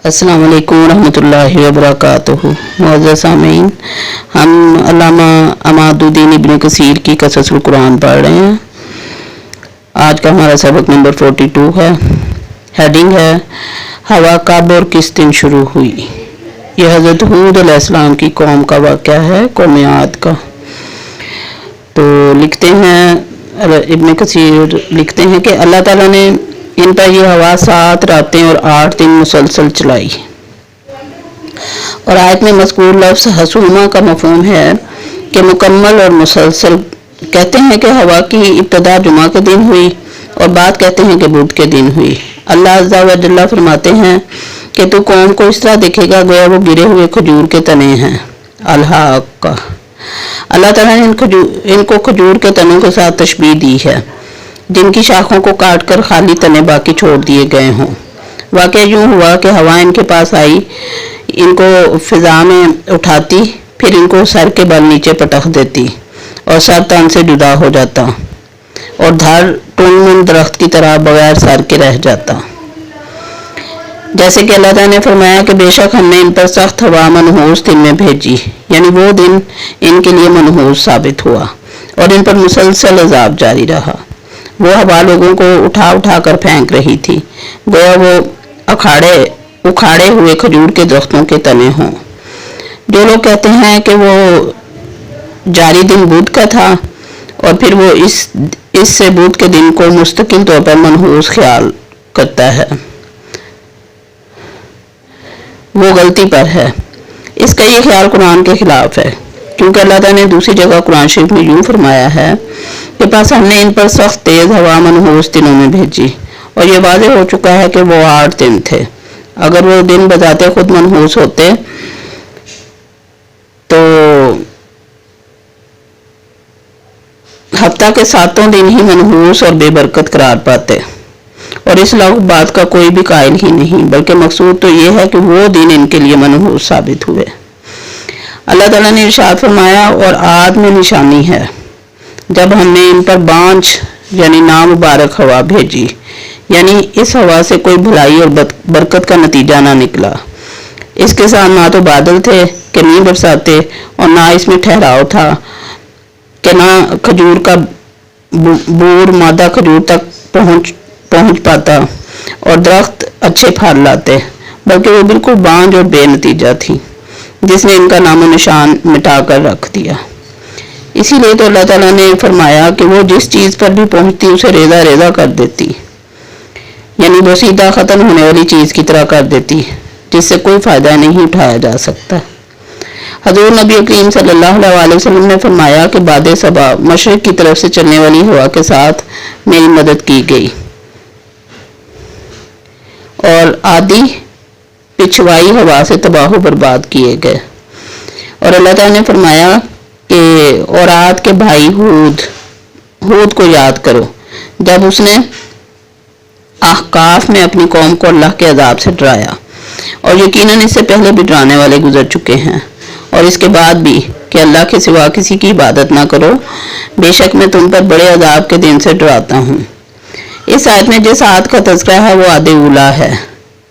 अस्सलाम वालेकुम रहमतुल्लाहि व बरकातुहू। मुअज़्ज़ज़ सामीन, हम अल्लामा अमादुद्दीन इब्न कसीर की क़ससुल कुरान पढ़ रहे हैं। आज का हमारा सबक नंबर 42 है। हेडिंग है हवा कब और किस दिन शुरू हुई। यह हज़रत हूद अलैहिस्सलाम की कौम का वाक़या है, कौम आद का। तो लिखते हैं इब्न कसीर लिखते हैं कि अल्लाह ताला ने इन पर यह हवा 7 रातें और 8 दिन मुसलसल चलाई। और आयत में मज़कूर लफ्ज़ हसूमा का मफ़हूम है कि मुकम्मल और मुसलसल। कहते हैं कि हवा की इब्तिदा जुमा के दिन हुई और बाद कहते हैं कि बुध के दिन हुई। अल्लाह अज़्ज़ा व जल्ला फरमाते हैं कि तू कौम को इस तरह देखेगा गोया वो गिरे हुए खजूर के तने हैं। अल-हाक़्क़ा। अल्लाह ताला ने इनको खजूर के तनों के साथ तशबीह दी है जिनकी शाखों को काट कर खाली तने बाकी छोड़ दिए गए हों। वाक़या यूँ हुआ कि हवा इनके पास आई, इनको फ़िज़ा में उठाती, फिर इनको सर के बल नीचे पटक देती और सर तन से जुदा हो जाता और धड़ टुनमुन दरख्त की तरह बगैर सर के रह जाता। जैसे कि अल्लाह ताला ने फरमाया कि बेशक हमने इन पर सख्त हवा मनहूस दिन में भेजी, यानी वो दिन इनके लिए मनहूस साबित हुआ और इन पर मुसलसल अज़ाब जारी रहा। वो हवा लोगों को उठा उठा कर फेंक रही थी गोया वो उखाड़े हुए खजूर के दरख्तों के तने हों। जो लोग कहते हैं कि वो जारी दिन बुध का था और फिर वो इससे बुध के दिन को मुस्तकिल तौर पर मनहूस ख्याल करता है, वो गलती पर है। इसका ये ख्याल कुरान के खिलाफ है, क्योंकि अल्लाह ताला ने दूसरी जगह कुरान शरीफ में यूँ फरमाया है कि पास हमने इन पर सख्त तेज़ हवा मनहूस दिनों में भेजी। और ये वाज़ेह हो चुका है कि वो 8 दिन थे। अगर वो दिन बजाते खुद मनहूस होते तो हफ्ता के 7 दिन ही मनहूस और बेबरकत करार पाते। और इस बात का कोई भी कायल ही नहीं, बल्कि मकसूद तो ये है कि वो दिन इनके लिए मनहूस साबित हुए। अल्लाह ताला ने इरशाद फरमाया और आद में निशानी है जब हमने इन पर बांझ यानी नामुबारक हवा भेजी, यानी इस हवा से कोई भलाई और बरकत का नतीजा ना निकला। इसके साथ ना तो बादल थे कि नहीं बरसाते और ना इसमें ठहराव था कि ना खजूर का बूर मादा खजूर तक पहुंच पाता और दरख्त अच्छे फल लाते, बल्कि वो बिल्कुल बांझ और बेनतीजा थी जिसने इनका नामो निशान मिटा कर रख दिया। इसीलिए तो अल्लाह ताला ने फरमाया कि वो जिस चीज़ पर भी पहुंचती उसे रेजा रेजा कर देती, यानी वो सीधा ख़त्म होने वाली चीज़ की तरह कर देती जिससे कोई फ़ायदा नहीं उठाया जा सकता। हज़रत नबी करीम सल्लल्लाहु अलैहि वसल्लम ने फरमाया कि बाद सबा मशरिक़ की तरफ से चलने वाली हवा के साथ मेरी मदद की गई और आदि पिछवाई हवा से तबाह बर्बाद किए गए। और अल्लाह ताला ने फरमाया कि और आद के भाई हूद को याद करो जब उसने अहकाफ में अपनी कौम को अल्लाह के अजाब से डराया, और यकीनन इससे पहले भी डराने वाले गुजर चुके हैं। और इसके बाद भी कि अल्लाह के सिवा किसी की इबादत ना करो, बेशक मैं तुम पर बड़े अजाब के दिन से डराता हूँ। इस आयत में जिस आद का तज़किरा है वो आदे उला है,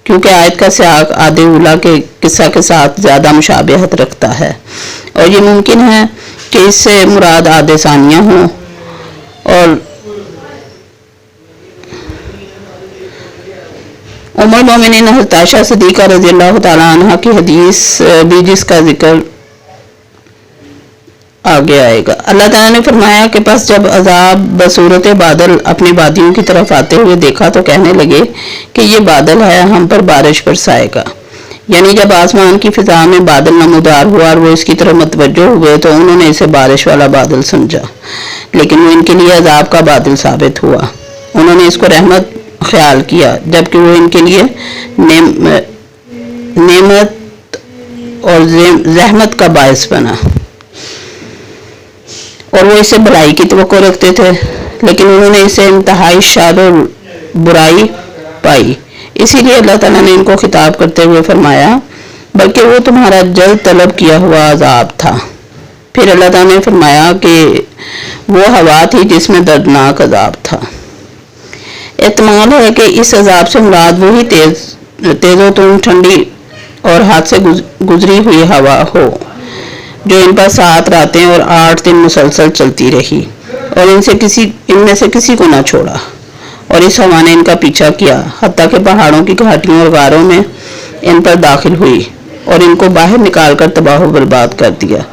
क्योंकि आयत का सियाक आदे उला के किस्सा के साथ ज़्यादा मुशाबहत रखता है और ये मुमकिन है कि इससे मुराद आदे सानिया हों। और उमर मोमिनीन हज़रत आयशा सिद्दीक़ा रज़ियल्लाहु ताला अन्हा की हदीस भी जिसका जिक्र आगे आएगा। अल्लाह ताला ने फरमाया कि बस जब अजाब बसूरत बादल अपनी वादियों की तरफ आते हुए देखा तो कहने लगे कि ये बादल है, हम पर बारिश बरसाएगा। यानी जब आसमान की फिजा में बादल नमूदार हुआ और वो इसकी तरफ मतवज्जो हुए तो उन्होंने इसे बारिश वाला बादल समझा, लेकिन वो इनके लिए अजाब का बादल साबित हुआ। उन्होंने इसको रहमत ख्याल किया, जबकि वो इनके लिए नेमत और रहमत का बायस बना और वो इसे भलाई की तवक्को रखते थे, लेकिन उन्होंने इसे इंतहाई शार और बुराई पाई। इसीलिए अल्लाह ताला ने इनको खिताब करते हुए फरमाया बल्कि वो तुम्हारा जल्द तलब किया हुआ अजाब था। फिर अल्लाह ताला ने फरमाया कि वो हवा थी जिसमें दर्दनाक अजाब था। एहतमाल है कि इस अजाब से मुराद वही तेज तेज़ो तुम ठंडी और हाथ से गुजरी हुई हवा हो, जो इन पर 7 रातें और 8 दिन मुसलसल चलती रही और इनमें से किसी को ना छोड़ा। और इस हवा ने इनका पीछा किया हत्ता के पहाड़ों की घाटियों और गारों में इन पर दाखिल हुई और इनको बाहर निकालकर तबाह बर्बाद कर दिया।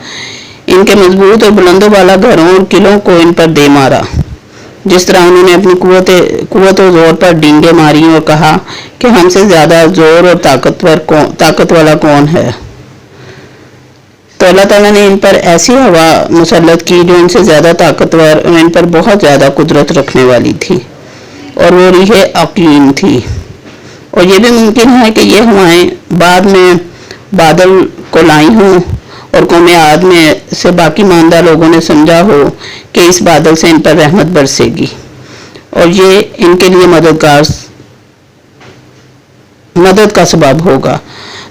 इनके मजबूत और बुलंदों वाला घरों और किलों को इन पर दे मारा। जिस तरह उन्होंने अपनी कुव्वत और जोर पर डींगे मारी और कहा कि हमसे ज्यादा जोर और ताकत वाला कौन है, तो अल्लाह ताला ने इन पर ऐसी हवा मुसल्लत की जो इनसे ज्यादा ताकतवर और इन पर बहुत ज्यादा कुदरत रखने वाली थी, और वो रीह अकीम थी। और ये भी मुमकिन है कि ये हवाएं बाद में बादल को लाई हों और कौम आद में से बाकी ईमानदार लोगों ने समझा हो कि इस बादल से इन पर रहमत बरसेगी और ये इनके लिए मदद का सबब होगा,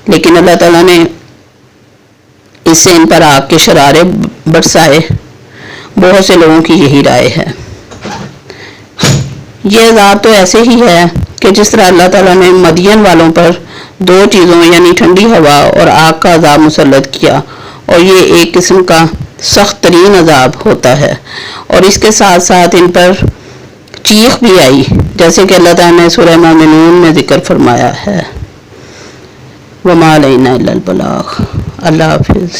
लेकिन अल्लाह ताला ने इससे इन पर आग के शरारे बरसाए। बहुत से लोगों की यही राय है। ये अज़ाब तो ऐसे ही है कि जिस तरह अल्लाह ताला ने मदियन वालों पर 2 चीज़ों यानी ठंडी हवा और आग का अज़ाब मुसल्लत किया, और ये एक किस्म का सख्त तरीन अज़ाब होता है, और इसके साथ साथ इन पर चीख भी आई, जैसे कि अल्लाह ताला ने सूरह मोमिनून में जिक्र फरमाया है। वमा अलैना इल्लल बलाग। अल्लाह हाफिज़।